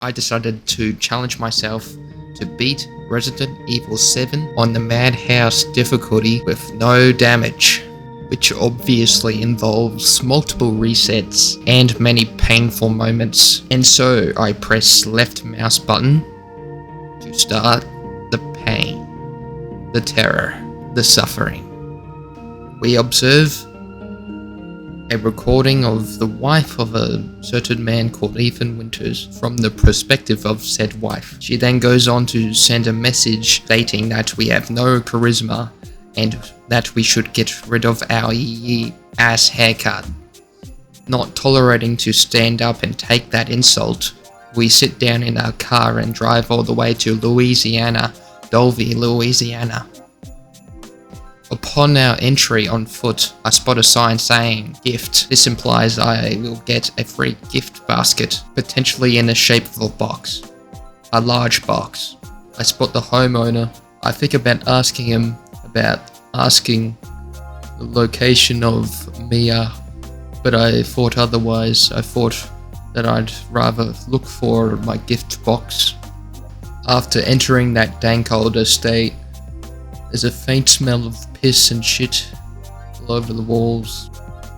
I decided to challenge myself to beat Resident Evil 7 on the Madhouse difficulty with no damage, which obviously involves multiple resets and many painful moments. And so I press left mouse button to start the pain, the terror, the suffering. We observe a recording of the wife of a certain man called Ethan Winters from the perspective of said wife. She then goes on to send a message stating that we have no charisma and that we should get rid of our ass haircut. Not tolerating to stand up and take that insult, we sit down in our car and drive all the way to Louisiana, Dolby, Louisiana. Upon our entry on foot, I spot a sign saying gift. This implies I will get a free gift basket, potentially in the shape of a box. A large box. I spot the homeowner. I think about asking the location of Mia, but I thought otherwise. I thought that I'd rather look for my gift box. After entering that dank old estate, there's a faint smell of piss and shit all over the walls.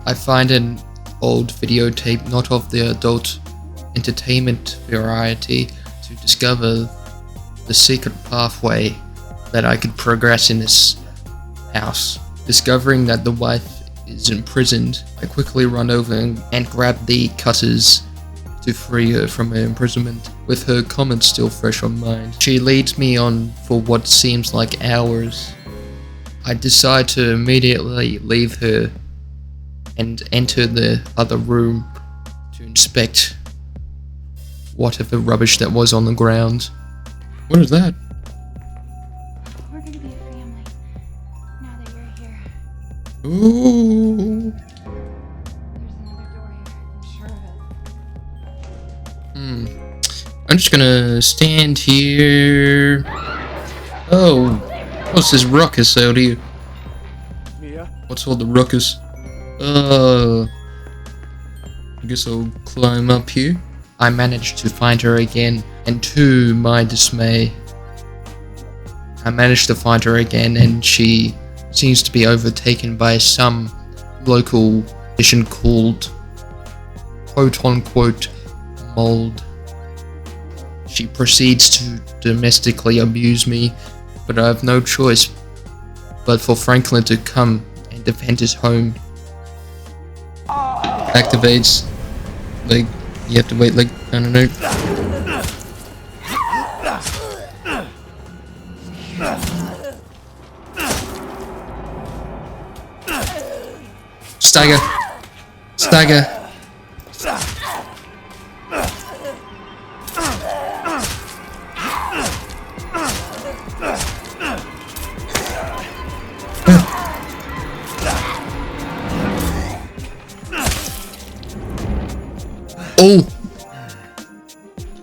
I find an old videotape, not of the adult entertainment variety, to discover the secret pathway that I could progress in this house. Discovering that the wife is imprisoned, I quickly run over and grab the cutters to free her from her imprisonment, with her comments still fresh on mind. She leads me on for what seems like hours. I decide to immediately leave her and enter the other room to inspect whatever rubbish that was on the ground. What is that? We're gonna be a family now that you're here. Ooh. There's another door here, I'm sure of it. I'm just gonna stand here. Oh, what's this ruckus out here? Mia? What's all the ruckus? I guess I'll climb up here. I managed to find her again, and to my dismay, and she seems to be overtaken by some local condition called quote-unquote mold. She proceeds to domestically abuse me, but I have no choice but for Franklin to come and defend his home. Activates. Like, you have to wait, like, I don't know. Stagger. Stagger. Oh!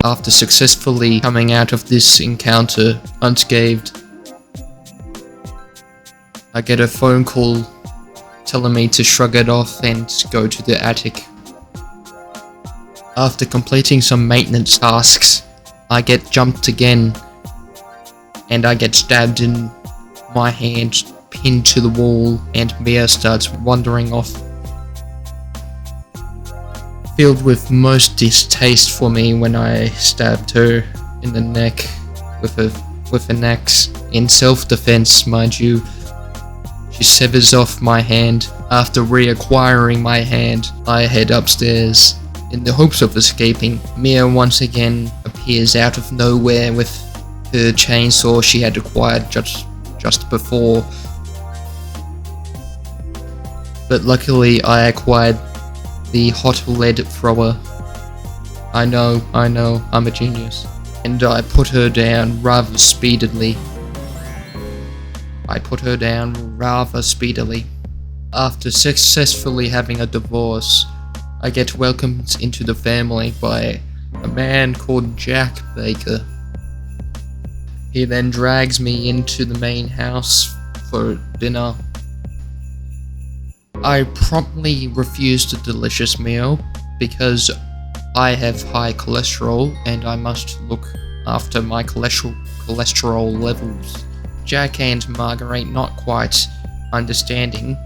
After successfully coming out of this encounter unscathed, I get a phone call telling me to shrug it off and go to the attic. After completing some maintenance tasks, I get jumped again, and I get stabbed in my hand, pinned to the wall, and Mia starts wandering off. Filled with most distaste for me when I stabbed her in the neck with an axe. In self-defense, mind you, she severs off my hand. After reacquiring my hand, I head upstairs in the hopes of escaping. Mia once again appears out of nowhere with her chainsaw she had acquired just before. But luckily I acquired the hot lead thrower. I know, I'm a genius. And I put her down rather speedily. After successfully having a divorce, I get welcomed into the family by a man called Jack Baker. He then drags me into the main house for dinner. I promptly refused the delicious meal because I have high cholesterol and I must look after my cholesterol levels. Jack and Marguerite, not quite understanding,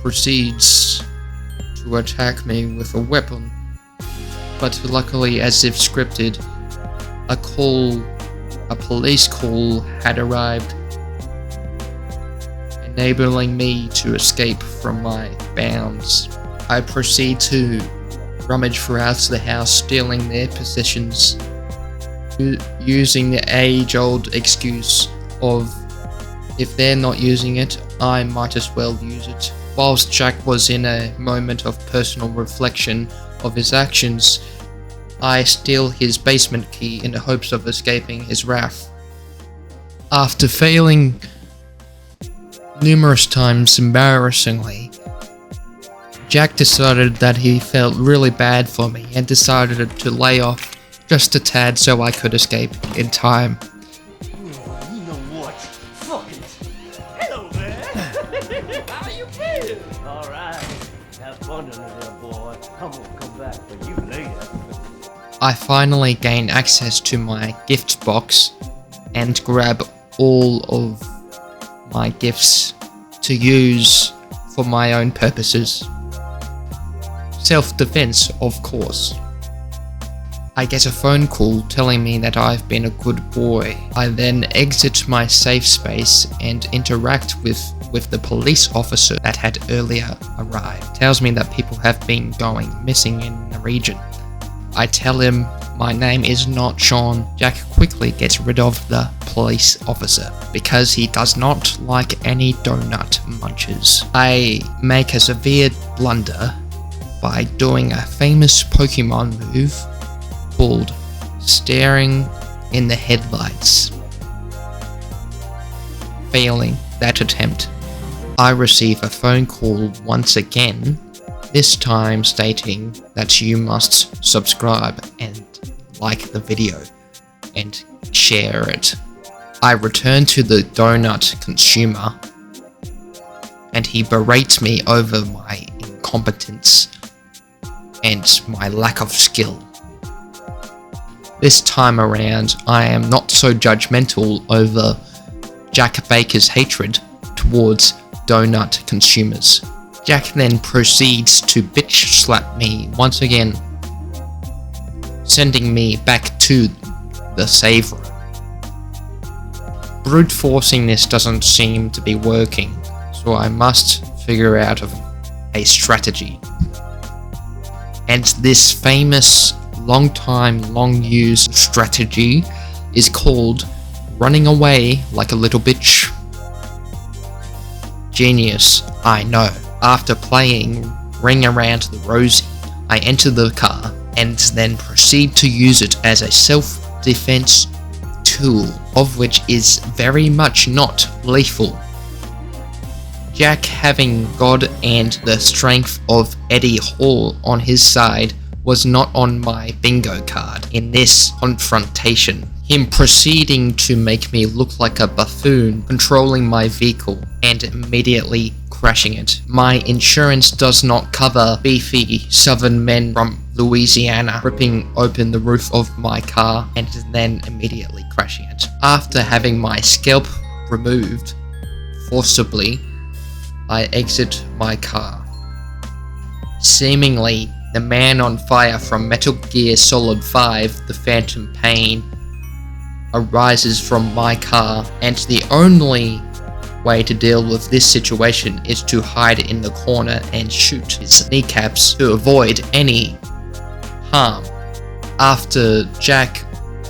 proceeds to attack me with a weapon. But luckily, as if scripted, a police call had arrived, enabling me to escape from my bounds. I proceed to rummage throughout the house, stealing their possessions, using the age-old excuse of, if they're not using it, I might as well use it. Whilst Jack was in a moment of personal reflection of his actions, I steal his basement key in the hopes of escaping his wrath. After failing numerous times embarrassingly, Jack decided that he felt really bad for me and decided to lay off just a tad so I could escape in time. You know what? Fuck it. Hello there. How you been? All right. Have fun under there, boy. I'm gonna come back for you later. I finally gain access to my gift box and grab all of my gifts to use for my own purposes. Self-defense, of course. I get a phone call telling me that I've been a good boy. I then exit my safe space and interact with the police officer that had earlier arrived. Tells me that people have been going missing in the region. I tell him my name is not Sean. Jack quickly gets rid of the police officer because he does not like any donut munchers. I make a severe blunder by doing a famous Pokemon move called staring in the headlights. Failing that attempt, I receive a phone call once again, this time stating that you must subscribe and like the video and share it. I return to the donut consumer and he berates me over my incompetence and my lack of skill. This time around, I am not so judgmental over Jack Baker's hatred towards donut consumers. Jack then proceeds to bitch slap me once again, sending me back to the save room. Brute forcing this doesn't seem to be working, so I must figure out a strategy. And this famous long used strategy is called running away like a little bitch. Genius, I know. After playing Ring Around the Rosie, I enter the car and then proceed to use it as a self-defense tool, of which is very much not lethal. Jack, having God and the strength of Eddie Hall on his side, was not on my bingo card in this confrontation. Him proceeding to make me look like a buffoon, controlling my vehicle and immediately crashing it. My insurance does not cover beefy southern men from Louisiana ripping open the roof of my car and then immediately crashing it. After having my scalp removed forcibly, I exit my car. Seemingly, the man on fire from Metal Gear Solid 5, the Phantom Pain, arises from my car, and the only way to deal with this situation is to hide in the corner and shoot his kneecaps to avoid any harm. After Jack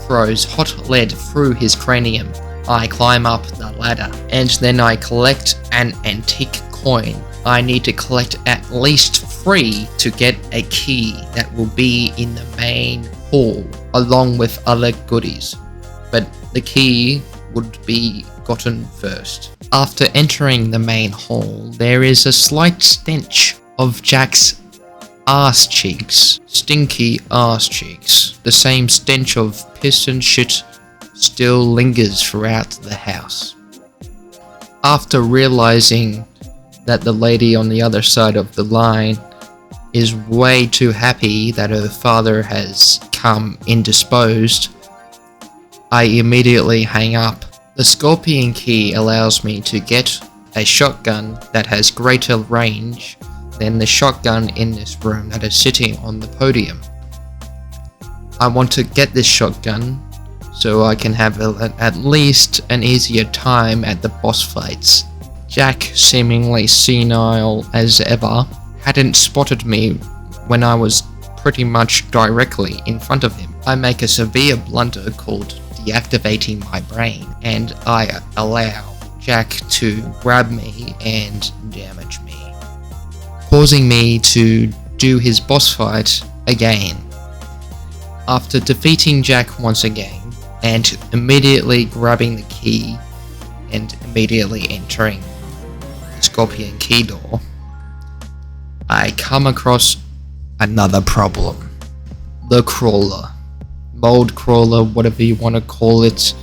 throws hot lead through his cranium, I climb up the ladder, and then I collect an antique coin. I need to collect at least 3 to get a key that will be in the main hall, along with other goodies, but the key would be gotten first. After entering the main hall, there is a slight stench of Jack's ass cheeks, stinky ass cheeks. The same stench of piss and shit still lingers throughout the house. After realizing that the lady on the other side of the line is way too happy that her father has come indisposed, I immediately hang up. The Scorpion key allows me to get a shotgun that has greater range than the shotgun in this room that is sitting on the podium. I want to get this shotgun so I can have at least an easier time at the boss fights. Jack, seemingly senile as ever, hadn't spotted me when I was pretty much directly in front of him. I make a severe blunder called deactivating my brain, and I allow Jack to grab me and damage me, causing me to do his boss fight again. After defeating Jack once again, and immediately grabbing the key and immediately entering the Scorpion key door, I come across another problem. The crawler. Mold crawler, whatever you want to call it.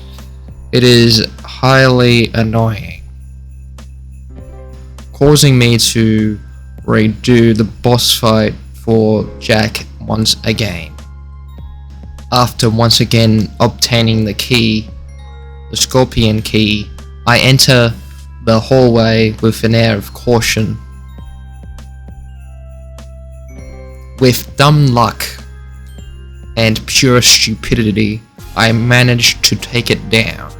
It is highly annoying, causing me to redo the boss fight for Jack once again. After once again obtaining the key, the Scorpion key, I enter the hallway with an air of caution. With dumb luck and pure stupidity, I managed to take it down.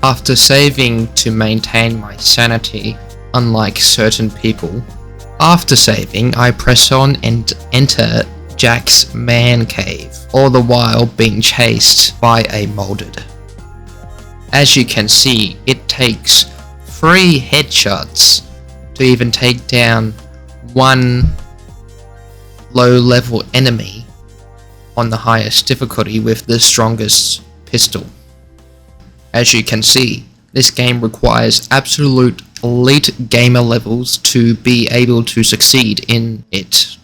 After saving to maintain my sanity, unlike certain people, after saving, I press on and enter Jack's man cave, all the while being chased by a molded. As you can see, it takes 3 headshots to even take down one low-level enemy on the highest difficulty with the strongest pistol. As you can see, this game requires absolute elite gamer levels to be able to succeed in it.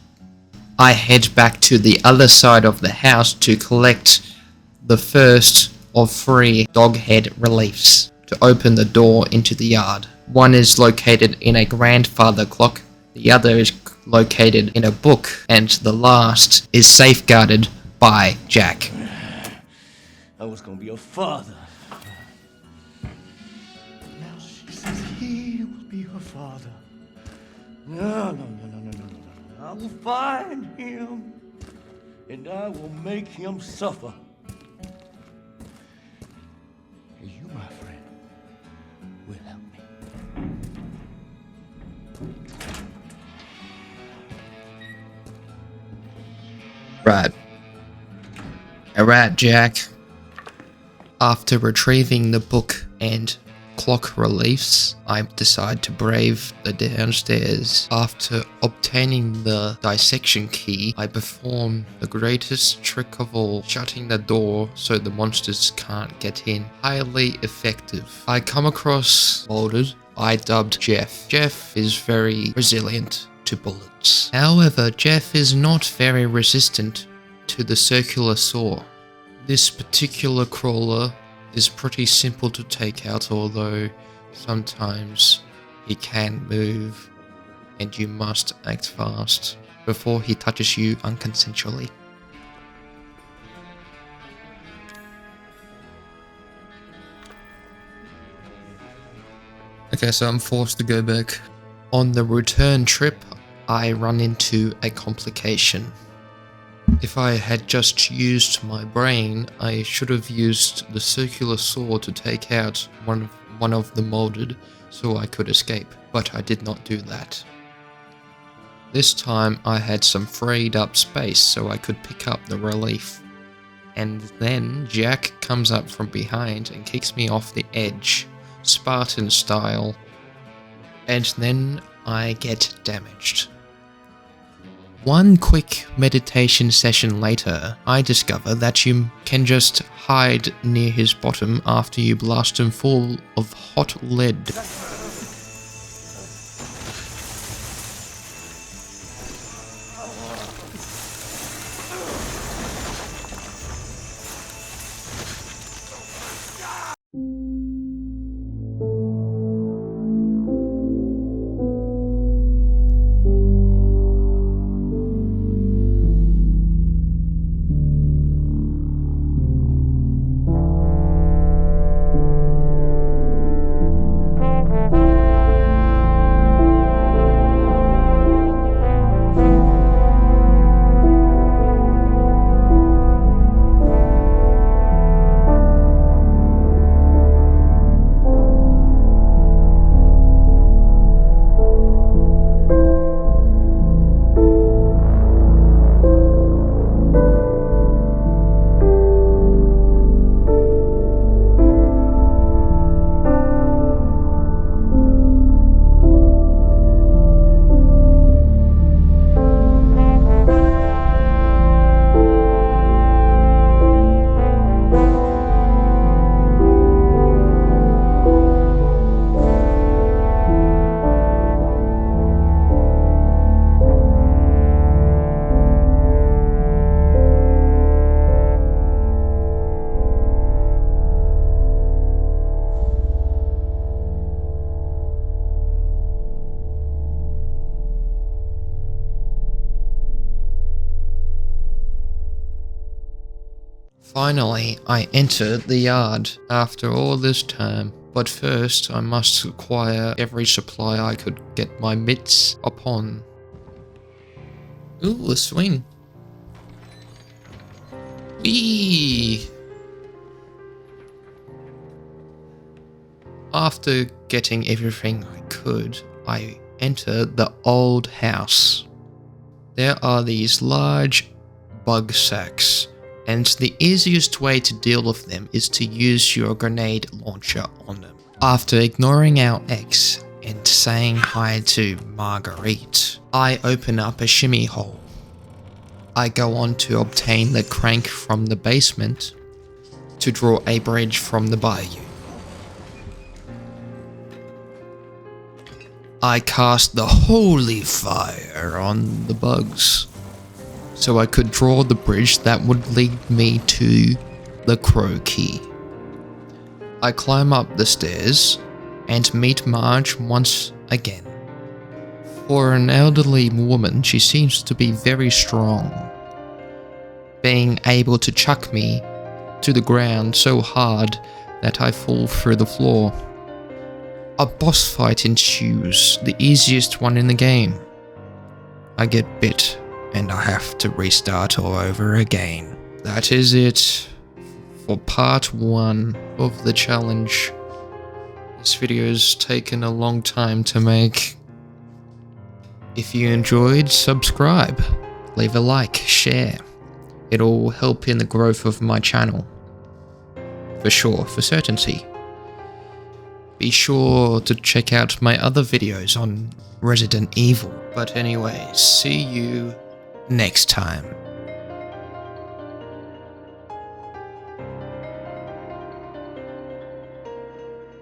I head back to the other side of the house to collect the first of 3 dog head reliefs to open the door into the yard. One is located in a grandfather clock, the other is located in a book, and the last is safeguarded by Jack. I was gonna be a father. Now she says he will be her father. No. I will find him, and I will make him suffer. And you, my friend, will help me. Right. Alright, Jack. After retrieving the book and clock reliefs, I decide to brave the downstairs. After obtaining the dissection key, I perform the greatest trick of all, shutting the door so the monsters can't get in. Highly effective. I come across molded. I dubbed Jeff. Jeff is very resilient to bullets. However, Jeff is not very resistant to the circular saw. This particular crawler is pretty simple to take out, although sometimes he can move and you must act fast before he touches you unconsensually. Okay, so I'm forced to go back. On the return trip, I run into a complication. If I had just used my brain, I should have used the circular saw to take out one of the molded so I could escape, but I did not do that. This time I had some freed up space so I could pick up the relief. And then Jack comes up from behind and kicks me off the edge, Spartan style, and then I get damaged. One quick meditation session later, I discover that you can just hide near his bottom after you blast him full of hot lead. Finally, I entered the yard after all this time. But first, I must acquire every supply I could get my mitts upon. Ooh, a swing. Whee! After getting everything I could, I entered the old house. There are these large bug sacks, and the easiest way to deal with them is to use your grenade launcher on them. After ignoring our ex and saying hi to Marguerite, I open up a shimmy hole. I go on to obtain the crank from the basement to draw a bridge from the bayou. I cast the holy fire on the bugs, so I could draw the bridge that would lead me to the Crow Key. I climb up the stairs and meet Marge once again. For an elderly woman, she seems to be very strong, being able to chuck me to the ground so hard that I fall through the floor. A boss fight ensues, the easiest one in the game. I get bit, and I have to restart all over again. That is it for part 1 of the challenge. This video's taken a long time to make. If you enjoyed, subscribe, leave a like, share. It'll help in the growth of my channel. For sure, for certainty. Be sure to check out my other videos on Resident Evil. But anyway, see you next time.